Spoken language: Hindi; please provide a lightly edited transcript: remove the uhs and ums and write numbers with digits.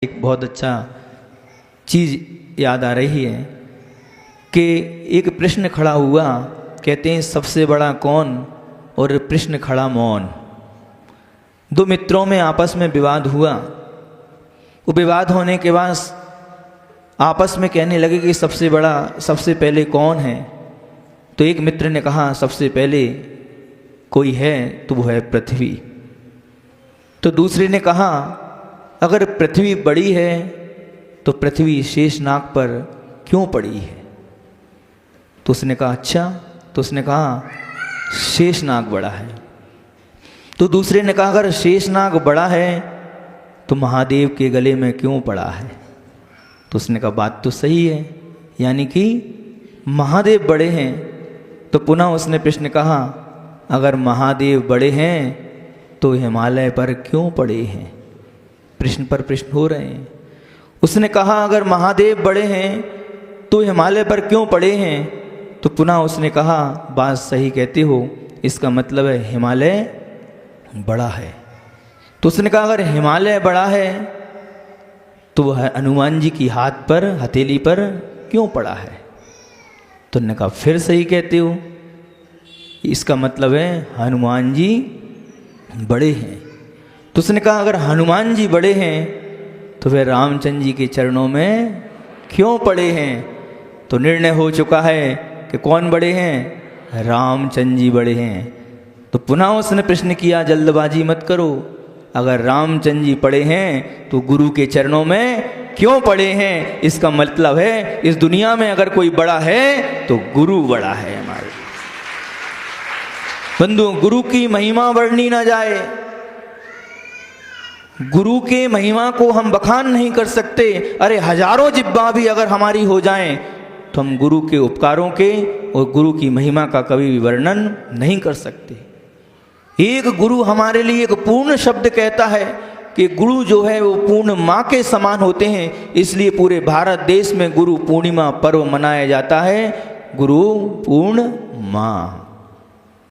एक बहुत अच्छा चीज़ याद आ रही है कि एक प्रश्न खड़ा हुआ। कहते हैं सबसे बड़ा कौन, और प्रश्न खड़ा मौन। दो मित्रों में आपस में विवाद हुआ। वो विवाद होने के बाद आपस में कहने लगे कि सबसे बड़ा सबसे पहले कौन है। तो एक मित्र ने कहा सबसे पहले कोई है तो वो है पृथ्वी। तो दूसरे ने कहा अगर पृथ्वी बड़ी है तो पृथ्वी शेषनाग पर क्यों पड़ी है। तो उसने कहा अच्छा। तो उसने कहा शेषनाग बड़ा है। तो दूसरे ने कहा अगर शेषनाग बड़ा है तो महादेव के गले में क्यों पड़ा है। तो उसने कहा बात तो सही है, यानी कि महादेव बड़े हैं। तो पुनः उसने प्रश्न कहा अगर महादेव बड़े हैं तो हिमालय पर क्यों पड़े हैं। प्रश्न पर प्रश्न हो रहे हैं। उसने कहा अगर महादेव बड़े हैं तो हिमालय पर क्यों पड़े हैं। तो पुनः उसने कहा बात सही कहते हो, इसका मतलब है हिमालय बड़ा है। तो उसने कहा अगर हिमालय बड़ा है तो वह हनुमान जी की हाथ पर हथेली पर क्यों पड़ा है। तो उन्होंने कहा फिर सही कहते हो, इसका मतलब है हनुमान जी बड़े हैं। तो उसने कहा अगर हनुमान जी बड़े हैं तो वे रामचंद्र जी के चरणों में क्यों पड़े हैं। तो निर्णय हो चुका है कि कौन बड़े हैं, रामचंद्र जी बड़े हैं। तो पुनः उसने प्रश्न किया जल्दबाजी मत करो, अगर रामचंद्र जी पड़े हैं तो गुरु के चरणों में क्यों पड़े हैं। इसका मतलब है इस दुनिया में अगर कोई बड़ा है तो गुरु बड़ा है। हमारे बंधु, गुरु की महिमा वर्णनी ना जाए। गुरु के महिमा को हम बखान नहीं कर सकते। अरे हजारों जिब्बा भी अगर हमारी हो जाएं तो हम गुरु के उपकारों के और गुरु की महिमा का कभी भी वर्णन नहीं कर सकते। एक गुरु हमारे लिए एक पूर्ण शब्द कहता है कि गुरु जो है वो पूर्ण माँ के समान होते हैं। इसलिए पूरे भारत देश में गुरु पूर्णिमा पर्व मनाया जाता है, गुरु पूर्ण माँ।